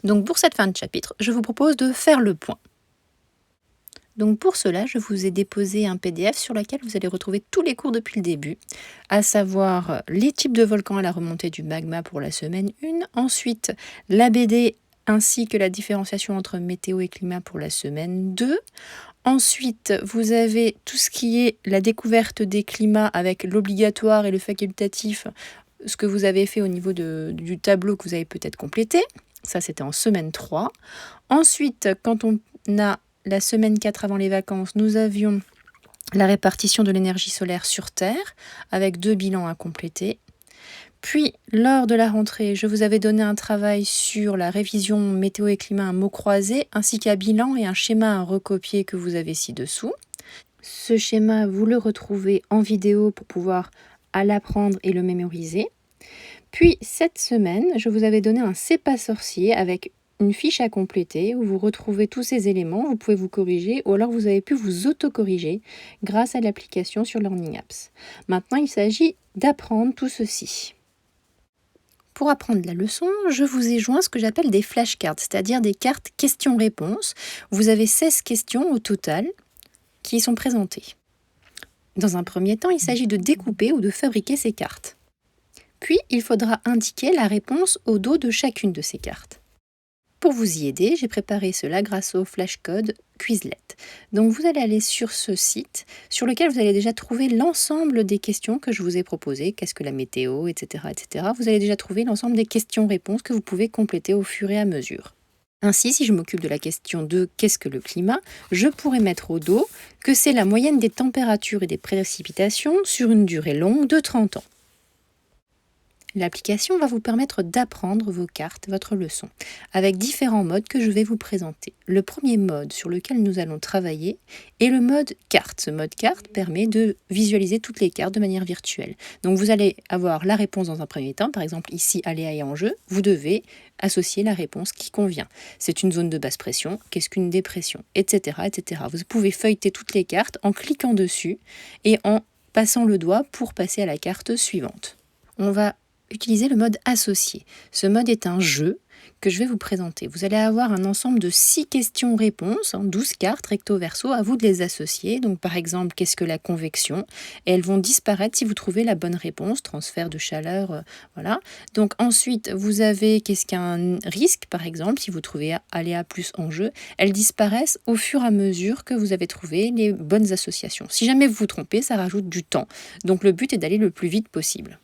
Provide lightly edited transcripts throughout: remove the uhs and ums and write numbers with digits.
Donc pour cette fin de chapitre, je vous propose de faire le point. Donc pour cela, je vous ai déposé un PDF sur lequel vous allez retrouver tous les cours depuis le début, à savoir les types de volcans à la remontée du magma pour la semaine 1, ensuite la BD ainsi que la différenciation entre météo et climat pour la semaine 2. Ensuite, vous avez tout ce qui est la découverte des climats avec l'obligatoire et le facultatif, ce que vous avez fait au niveau du tableau que vous avez peut-être complété. Ça, c'était en semaine 3. Ensuite, quand on a la semaine 4 avant les vacances, nous avions la répartition de l'énergie solaire sur Terre, avec 2 bilans à compléter. Puis, lors de la rentrée, je vous avais donné un travail sur la révision météo et climat, un mot croisé, ainsi qu'un bilan et un schéma à recopier que vous avez ci-dessous. Ce schéma, vous le retrouvez en vidéo pour pouvoir à l'apprendre et le mémoriser. Puis, cette semaine, je vous avais donné un C'est pas sorcier avec une fiche à compléter où vous retrouvez tous ces éléments, vous pouvez vous corriger ou alors vous avez pu vous auto-corriger grâce à l'application sur Learning Apps. Maintenant, il s'agit d'apprendre tout ceci. Pour apprendre la leçon, je vous ai joint ce que j'appelle des flashcards, c'est-à-dire des cartes questions-réponses. Vous avez 16 questions au total qui y sont présentées. Dans un premier temps, il s'agit de découper ou de fabriquer ces cartes. Puis, il faudra indiquer la réponse au dos de chacune de ces cartes. Pour vous y aider, j'ai préparé cela grâce au flashcode Quizlet. Donc vous allez aller sur ce site sur lequel vous allez déjà trouver l'ensemble des questions que je vous ai proposées. Qu'est-ce que la météo, etc., etc. Vous allez déjà trouver l'ensemble des questions-réponses que vous pouvez compléter au fur et à mesure. Ainsi, si je m'occupe de la question de qu'est-ce que le climat, je pourrais mettre au dos que c'est la moyenne des températures et des précipitations sur une durée longue de 30 ans. L'application va vous permettre d'apprendre vos cartes, votre leçon, avec différents modes que je vais vous présenter. Le premier mode sur lequel nous allons travailler est le mode carte. Ce mode carte permet de visualiser toutes les cartes de manière virtuelle. Donc vous allez avoir la réponse dans un premier temps, par exemple ici aléa et enjeu, vous devez associer la réponse qui convient. C'est une zone de basse pression, qu'est-ce qu'une dépression, etc., etc. Vous pouvez feuilleter toutes les cartes en cliquant dessus et en passant le doigt pour passer à la carte suivante. On va utiliser le mode associé. Ce mode est un jeu que je vais vous présenter. Vous allez avoir un ensemble de 6 questions-réponses, 12 cartes recto-verso, à vous de les associer. Donc par exemple, qu'est-ce que la convection? Et elles vont disparaître si vous trouvez la bonne réponse, transfert de chaleur, voilà. Donc ensuite, vous avez qu'est-ce qu'un risque, par exemple, si vous trouvez aléa plus enjeu, elles disparaissent au fur et à mesure que vous avez trouvé les bonnes associations. Si jamais vous vous trompez, ça rajoute du temps. Donc le but est d'aller le plus vite possible.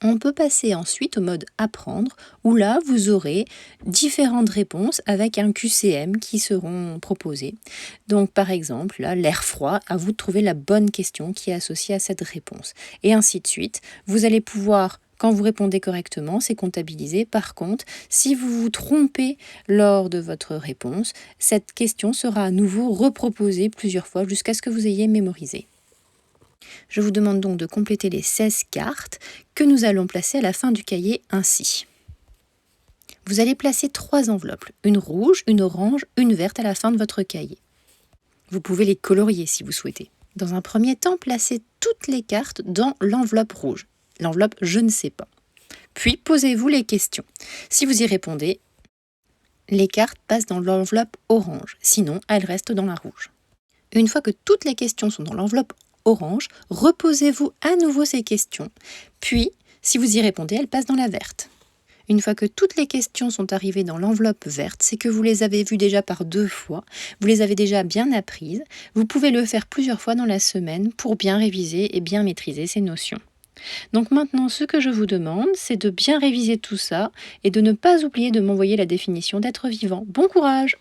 On peut passer ensuite au mode apprendre, où là, vous aurez différentes réponses avec un QCM qui seront proposées. Donc, par exemple, là, l'air froid, à vous de trouver la bonne question qui est associée à cette réponse. Et ainsi de suite. Vous allez pouvoir, quand vous répondez correctement, c'est comptabilisé. Par contre, si vous vous trompez lors de votre réponse, cette question sera à nouveau reproposée plusieurs fois jusqu'à ce que vous ayez mémorisé. Je vous demande donc de compléter les 16 cartes que nous allons placer à la fin du cahier ainsi. Vous allez placer 3 enveloppes, une rouge, une orange, une verte à la fin de votre cahier. Vous pouvez les colorier si vous souhaitez. Dans un premier temps, placez toutes les cartes dans l'enveloppe rouge, l'enveloppe « Je ne sais pas ». Puis posez-vous les questions. Si vous y répondez, les cartes passent dans l'enveloppe orange, sinon elles restent dans la rouge. Une fois que toutes les questions sont dans l'enveloppe orange, reposez-vous à nouveau ces questions, puis, si vous y répondez, elles passent dans la verte. Une fois que toutes les questions sont arrivées dans l'enveloppe verte, c'est que vous les avez vues déjà par 2 fois, vous les avez déjà bien apprises, vous pouvez le faire plusieurs fois dans la semaine pour bien réviser et bien maîtriser ces notions. Donc maintenant, ce que je vous demande, c'est de bien réviser tout ça et de ne pas oublier de m'envoyer la définition d'être vivant. Bon courage!